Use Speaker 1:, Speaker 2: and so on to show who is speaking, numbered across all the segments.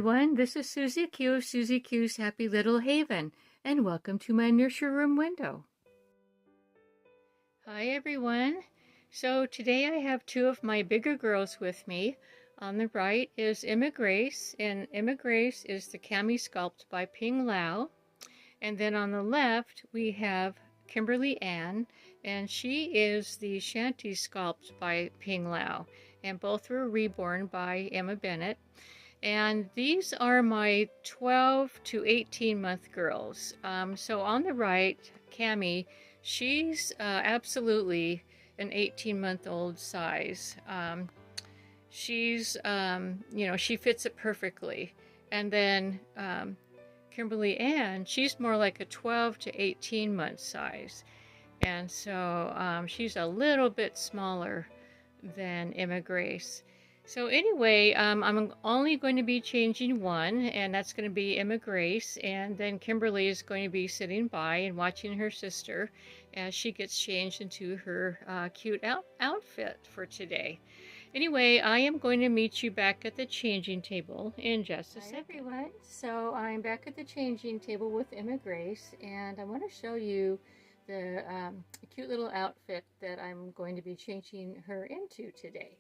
Speaker 1: everyone, this is Susie Q of Susie Q's Happy Little Haven, and welcome to my Nursery Room Window. Hi everyone, so today I have two of my bigger girls with me. On the right is Ema Grace, and Ema Grace is the Cammi sculpt by Ping Lau. And then on the left we have Kimberly Ann, and she is the Shanti sculpt by Ping Lau, and both were reborn by Ema Bennett. And these are my 12 to 18 month girls. So on the right, Cammi, she's absolutely an 18-month-old size. She's, she fits it perfectly. And then Kimberly Ann, she's more like a 12 to 18 month size. And so she's a little bit smaller than Ema Grace. So anyway, I'm only going to be changing one, and that's going to be Ema Grace, and then Kimberly is going to be sitting by and watching her sister as she gets changed into her cute outfit for today. Anyway, I am going to meet you back at the changing table in just a second. Hi everyone, so I'm back at the changing table with Ema Grace, and I want to show you the cute little outfit that I'm going to be changing her into today.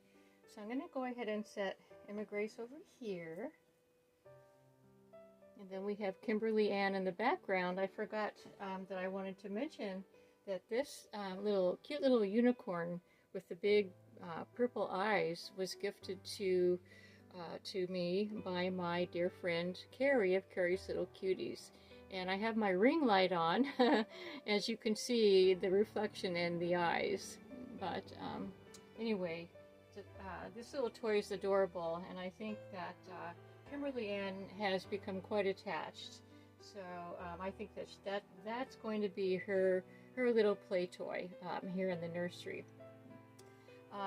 Speaker 1: So I'm going to go ahead and set Ema Grace over here. And then we have Kimberly Ann in the background. I forgot that I wanted to mention that this cute little unicorn with the big purple eyes was gifted to me by my dear friend Carrie of Carrie's Little Cuties. And I have my ring light on, as you can see the reflection in the eyes. But anyway, this little toy is adorable, and I think that Kimberly Ann has become quite attached. So I think that's going to be her little play toy here in the nursery.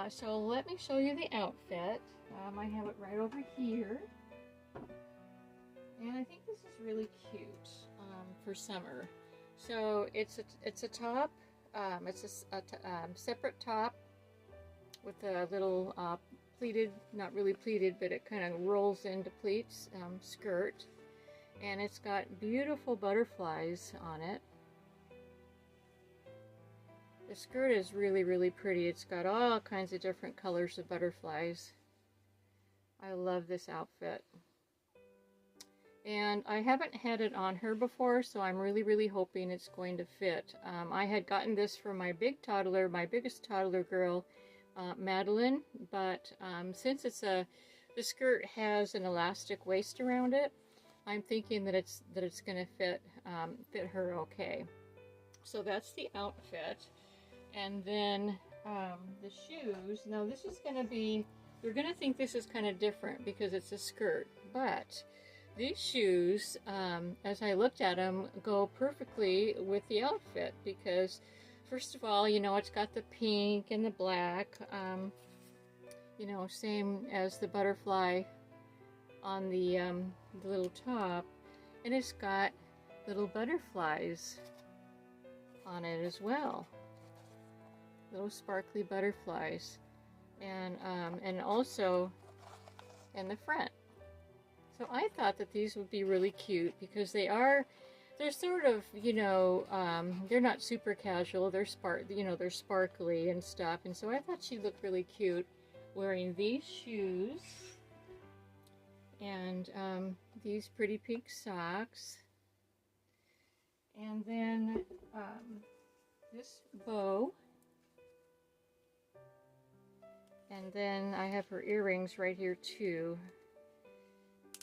Speaker 1: So let me show you the outfit. I have it right over here, and I think this is really cute for summer. So it's a top. It's a separate top with a little pleated, not really pleated, but it kind of rolls into pleats skirt, and it's got beautiful butterflies on it. The skirt is really, really pretty. It's got all kinds of different colors of butterflies. I love this outfit. And I haven't had it on her before, so I'm really, really hoping it's going to fit. I had gotten this for my biggest toddler girl, Madeline, but since the skirt has an elastic waist around it, I'm thinking that it's going to fit her okay. So that's the outfit. And then the shoes. Now this is going to be, you're going to think this is kind of different because it's a skirt, but these shoes, as I looked at them, go perfectly with the outfit because, first of all, it's got the pink and the black, same as the butterfly on the little top, and it's got little butterflies on it as well. Little sparkly butterflies, and also in the front. So I thought that these would be really cute because they're sort of, they're not super casual. They're they're sparkly and stuff. And so I thought she'd look really cute wearing these shoes and these pretty pink socks. And then this bow. And then I have her earrings right here too.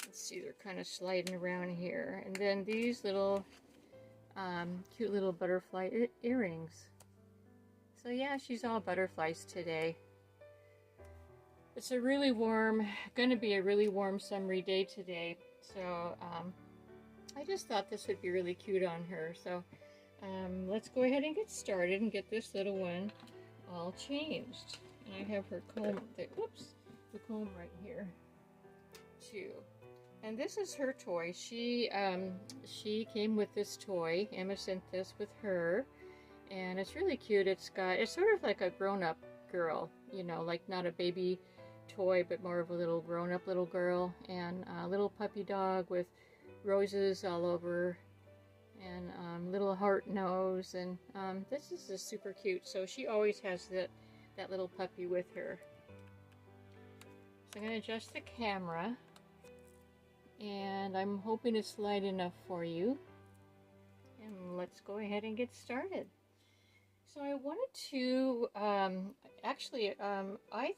Speaker 1: Let's see, they're kind of sliding around here. And then these little cute little butterfly earrings. So yeah, she's all butterflies today. It's a really going to be a really warm summery day today. So I just thought this would be really cute on her. So let's go ahead and get started and get this little one all changed. And I have her comb, the comb right here too. And this is her toy. She came with this toy. Ema sent this with her, and it's really cute. It's sort of like a grown-up girl, like not a baby toy, but more of a little grown-up little girl, and a little puppy dog with roses all over, and little heart nose, and this is just super cute. So she always has that little puppy with her. So I'm going to adjust the camera, and I'm hoping it's light enough for you. And let's go ahead and get started. So I wanted to, I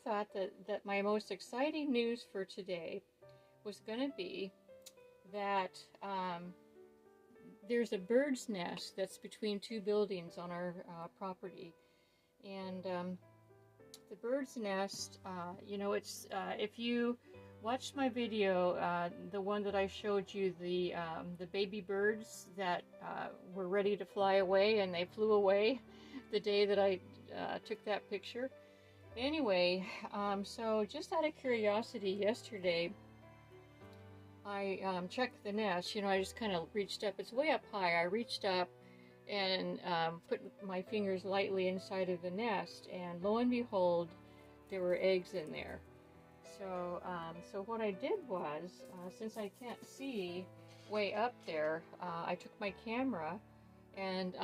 Speaker 1: thought that my most exciting news for today was going to be that there's a bird's nest that's between two buildings on our property. And the bird's nest, you know, it's, if you watched my video, the one that I showed you, the baby birds that were ready to fly away, and they flew away the day that I took that picture. Anyway, so just out of curiosity, yesterday I checked the nest. You know, I just kind of reached up. It's way up high. I reached up and put my fingers lightly inside of the nest, and lo and behold, there were eggs in there. So, so what I did was, since I can't see way up there, I took my camera, and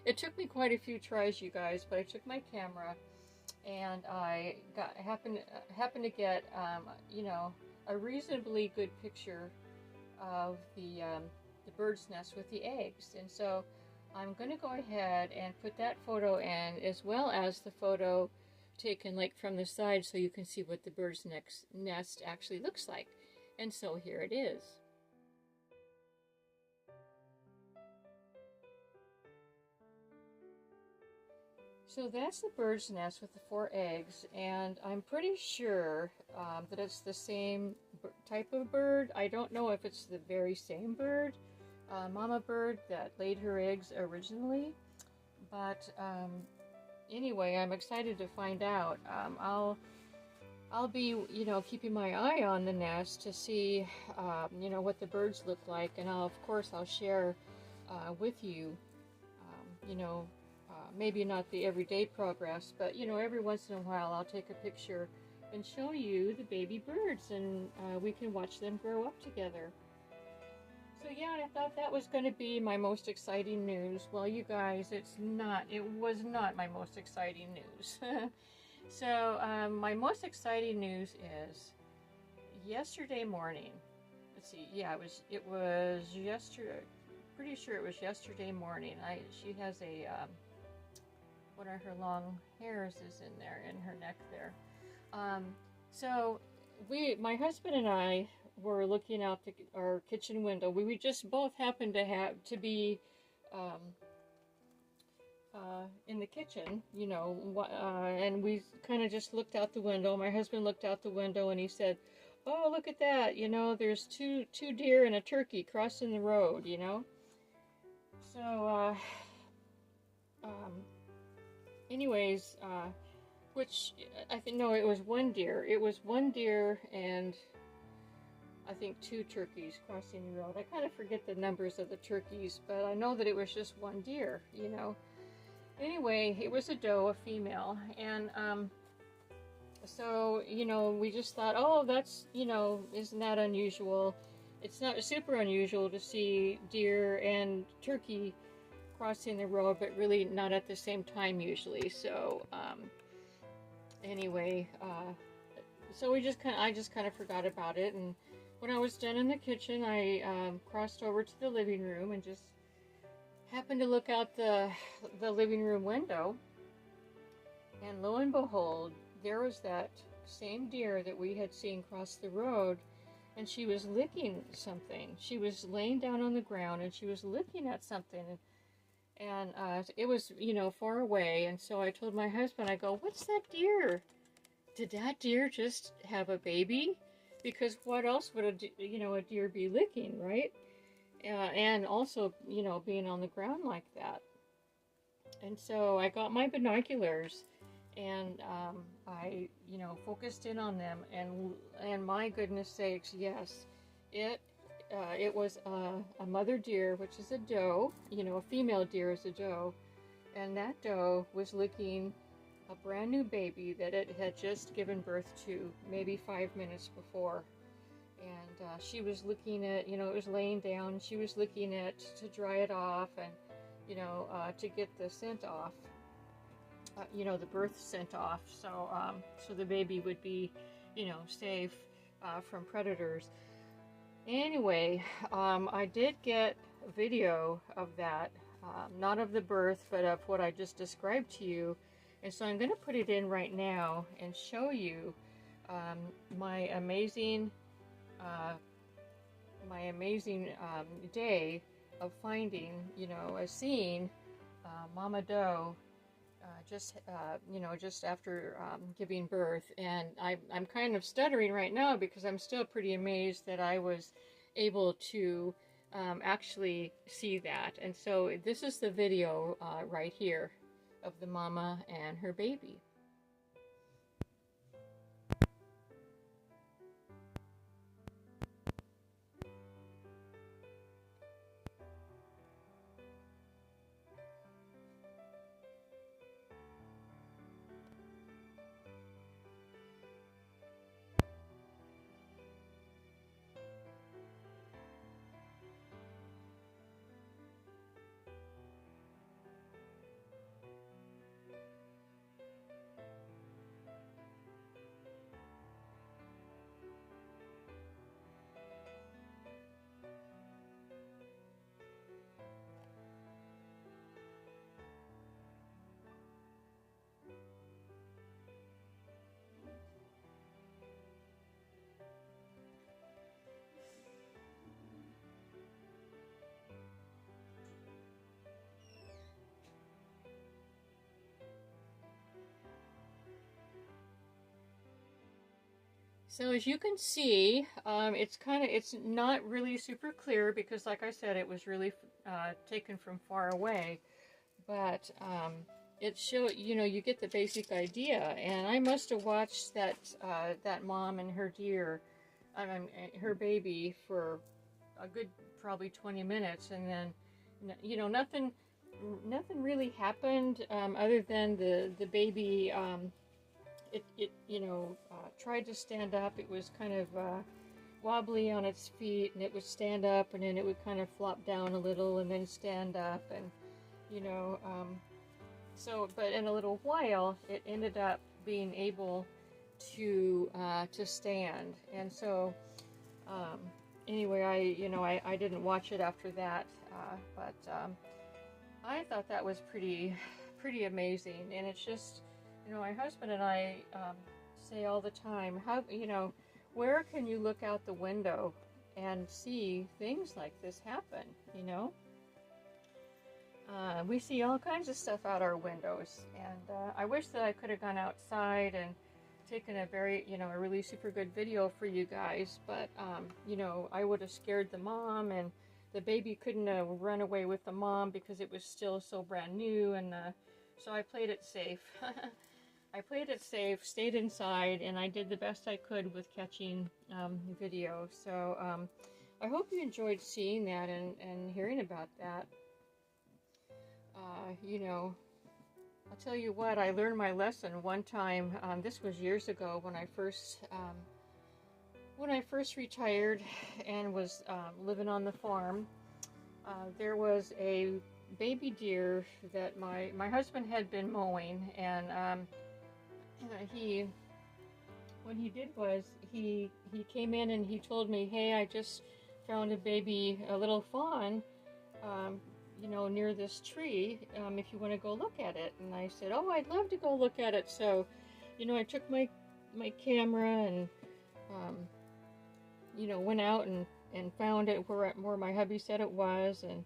Speaker 1: it took me quite a few tries, you guys, but I took my camera, and I happened to get, you know, a reasonably good picture of the bird's nest with the eggs. And so I'm going to go ahead and put that photo in, as well as the photo taken like from the side, so you can see what the bird's nest actually looks like. And so here it is. So that's the bird's nest with the 4 eggs, and I'm pretty sure that it's the same type of bird. I don't know if it's the very same bird, mama bird that laid her eggs originally, but anyway, I'm excited to find out. I'll be, you know, keeping my eye on the nest to see, you know, what the birds look like, and of course I'll share with you, you know, maybe not the everyday progress, but you know, every once in a while I'll take a picture and show you the baby birds, and we can watch them grow up together. So yeah, I thought that was going to be my most exciting news. Well, you guys, it was not my most exciting news. So my most exciting news is yesterday morning. Let's see, yeah, it was yesterday. Pretty sure it was yesterday morning. She has a one of her long hairs is in there, in her neck there. So my husband and I were looking out our kitchen window. We just both happened to be in the kitchen, you know, and we kind of just looked out the window. My husband looked out the window and he said, "Oh, look at that! You know, there's two deer and a turkey crossing the road, you know." So, anyways, which I think, no, it was one deer. It was one deer and I think 2 turkeys crossing the road. I kind of forget the numbers of the turkeys, but I know that it was just one deer, you know. Anyway, it was a doe, a female, and so, you know, we just thought, oh, that's, you know, isn't that unusual? It's not super unusual to see deer and turkey crossing the road, but really not at the same time usually. So anyway, so I just kind of forgot about it, and when I was done in the kitchen, I crossed over to the living room and just happened to look out the living room window, and lo and behold, there was that same deer that we had seen cross the road, and she was licking something. She was laying down on the ground and she was licking at something, and it was, you know, far away. And so I told my husband, I go, "What's that deer? Did that deer just have a baby? Because what else would a deer be licking, right? And also, you know, being on the ground like that." And so I got my binoculars and I, you know, focused in on them, and my goodness sakes, yes, it was a mother deer, which is a doe. You know, a female deer is a doe, and that doe was licking a brand new baby that it had just given birth to maybe 5 minutes before. And she was looking at, it was laying down. She was looking at to dry it off and, to get the scent off, the birth scent off. So, so the baby would be, safe from predators. Anyway, I did get a video of that, not of the birth, but of what I just described to you. And so I'm going to put it in right now and show you my amazing day of finding, seeing Mama Doe just after giving birth. And I'm kind of stuttering right now because I'm still pretty amazed that I was able to actually see that. And so this is the video right here of the mama and her baby. So as you can see, it's not really super clear because, like I said, it was really taken from far away, but it shows, you get the basic idea. And I must have watched that mom and her deer, her baby, for a good probably 20 minutes, and then nothing really happened other than the baby. It tried to stand up. It was kind of wobbly on its feet, and it would stand up, and then it would kind of flop down a little, and then stand up, and but in a little while, it ended up being able to stand. And so anyway, I didn't watch it after that, but I thought that was pretty amazing. And it's just, my husband and I say all the time, where can you look out the window and see things like this happen, we see all kinds of stuff out our windows, and I wish that I could have gone outside and taken a really super good video for you guys, but, I would have scared the mom, and the baby couldn't run away with the mom because it was still so brand new, and so I played it safe. I played it safe, stayed inside, and I did the best I could with catching video. So I hope you enjoyed seeing that and hearing about that. I'll tell you what, I learned my lesson one time. This was years ago when I first retired and was living on the farm. There was a baby deer that my husband had been mowing, and what he did was he came in and he told me, "Hey, I just found a little fawn, near this tree, if you want to go look at it." And I said, "Oh, I'd love to go look at it." So, I took my camera and, went out and found it where my hubby said it was. And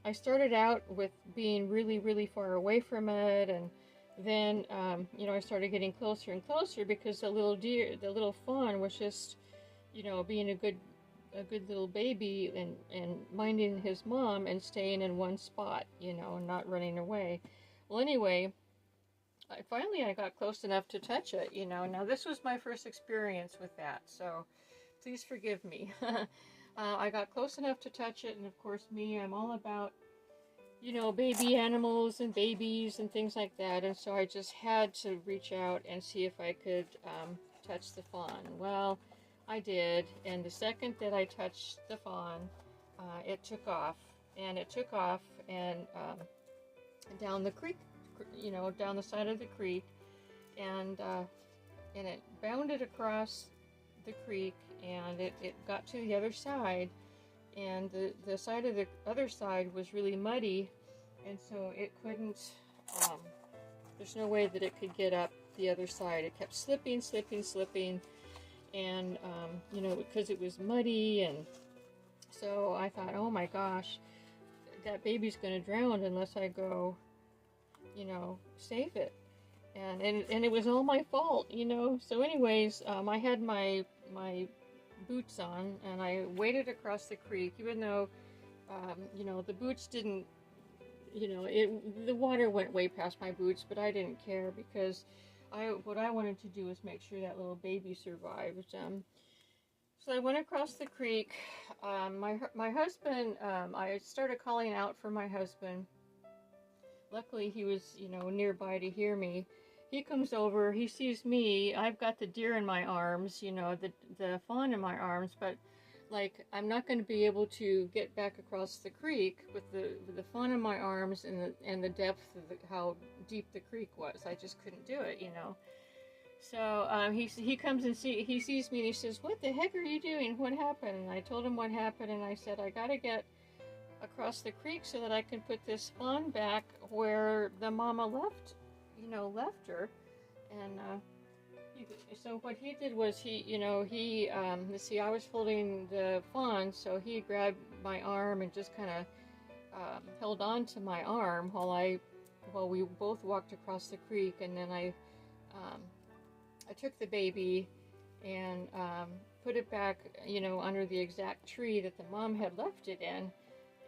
Speaker 1: I started out with being really, really far away from it, and then, I started getting closer and closer because the little fawn was just, being a good little baby and minding his mom and staying in one spot, and not running away. Well, anyway, I got close enough to touch it, Now, this was my first experience with that, so please forgive me. I got close enough to touch it, and of course, I'm all about you know, baby animals and babies and things like that. And so I just had to reach out and see if I could touch the fawn. Well, I did. And the second that I touched the fawn, it took off. And it took off and down the creek, you know, down the side of the creek. And it bounded across the creek, and it got to the other side, and the side of the other side was really muddy, and so it couldn't, there's no way that it could get up the other side. It kept slipping, and you know, because it was muddy. And so I thought, oh my gosh, that baby's gonna drown unless I go, you know, save it. And it was all my fault, you know. So anyways, I had my boots on, and I waded across the creek, even though, you know, the boots didn't, you know, the water went way past my boots, but I didn't care, because what I wanted to do was make sure that little baby survived. So I went across the creek. My husband, I started calling out for my husband. Luckily, he was, you know, nearby to hear me. He comes over, he sees me, I've got the deer in my arms, you know, the fawn in my arms, but, like, I'm not going to be able to get back across the creek with the fawn in my arms and the depth of how deep the creek was. I just couldn't do it, you know. So he comes and he sees me, and he says, "What the heck are you doing? What happened?" And I told him what happened, and I said, "I got to get across the creek so that I can put this fawn back where the mama left her." And so what he did was let's see, I was holding the fawn, so he grabbed my arm and just kind of held on to my arm while we both walked across the creek. And then I took the baby and put it back, you know, under the exact tree that the mom had left it in.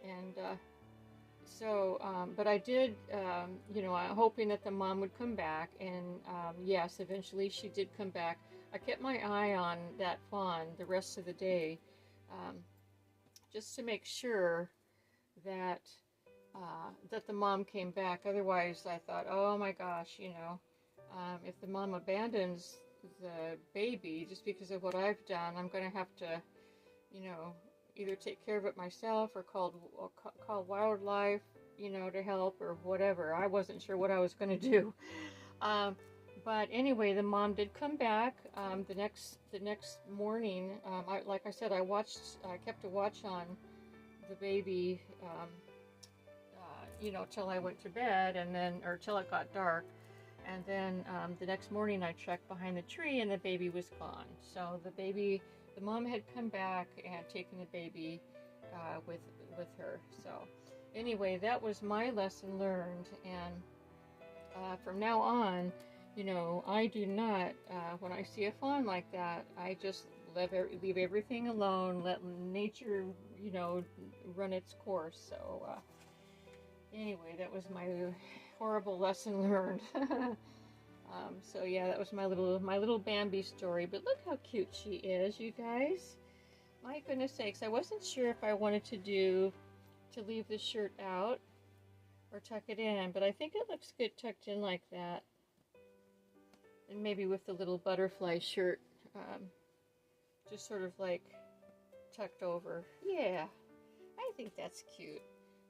Speaker 1: And but I did, you know, hoping that the mom would come back, and yes, eventually she did come back. I kept my eye on that fawn the rest of the day, just to make sure that the mom came back. Otherwise, I thought, oh my gosh, you know, if the mom abandons the baby just because of what I've done, I'm going to have to, you know, either take care of it myself or call wildlife, you know, to help or whatever. I wasn't sure what I was going to do. But anyway, the mom did come back the next morning. Like I said, I kept a watch on the baby, you know, till I went to bed, or till it got dark. And then the next morning I checked behind the tree, and the baby was gone. So the mom had come back and taken the baby with her. So anyway, that was my lesson learned. And from now on, you know, I do not, when I see a fawn like that, I just leave everything alone, let nature, you know, run its course. So anyway, that was my horrible lesson learned. So yeah, that was my little Bambi story. But look how cute she is, you guys. My goodness sakes, I wasn't sure if I wanted to leave the shirt out or tuck it in, but I think it looks good tucked in like that. And maybe with the little butterfly shirt, just sort of like tucked over. Yeah, I think that's cute.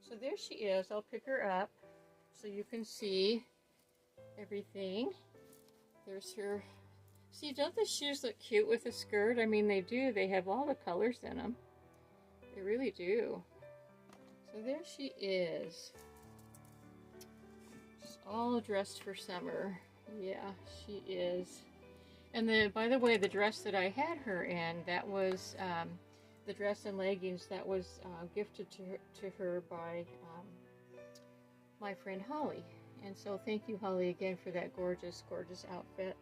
Speaker 1: So there she is. I'll pick her up so you can see everything. There's her. See, don't the shoes look cute with the skirt? I mean, they do. They have all the colors in them. They really do. So there she is. She's all dressed for summer. Yeah, she is. And by the way, the dress that I had her in, that was the dress and leggings that was gifted to her by my friend Holly. And so thank you, Holly, again for that gorgeous, gorgeous outfit.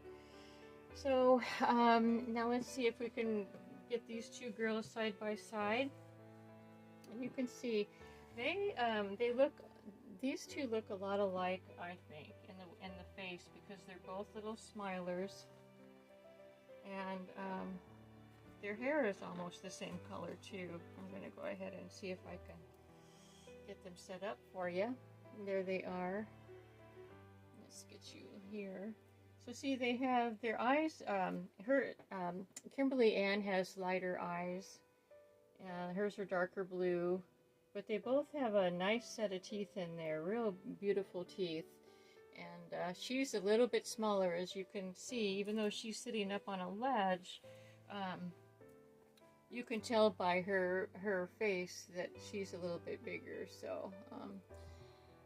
Speaker 1: So now let's see if we can get these two girls side by side. And you can see these two look a lot alike, I think, in the face, because they're both little smilers. And their hair is almost the same color too. I'm going to go ahead and see if I can get them set up for you. There they are. Let's get you here. So see, they have their eyes, Kimberly Ann has lighter eyes. Hers are darker blue. But they both have a nice set of teeth in there, real beautiful teeth. And she's a little bit smaller, as you can see, even though she's sitting up on a ledge. You can tell by her face that she's a little bit bigger. So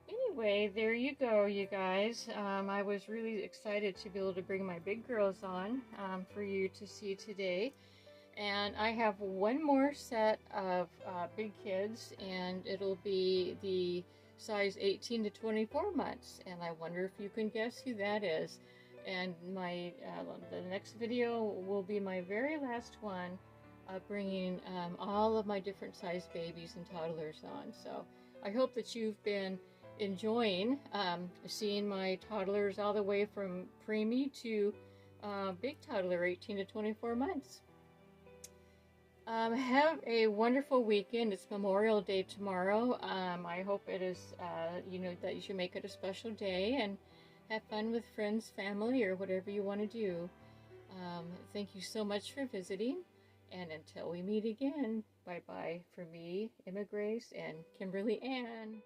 Speaker 1: anyway, there you go, you guys. I was really excited to be able to bring my big girls on for you to see today. And I have one more set of big kids, and it'll be the size 18 to 24 months. And I wonder if you can guess who that is. And the next video will be my very last one, bringing all of my different size babies and toddlers on. So I hope that you've been enjoying seeing my toddlers all the way from preemie to big toddler, 18 to 24 months. Have a wonderful weekend. It's Memorial Day tomorrow. I hope it is, that you should make it a special day and have fun with friends, family, or whatever you want to do. Thank you so much for visiting, and until we meet again, bye-bye for me, Ema Grace, and Kimberly Ann.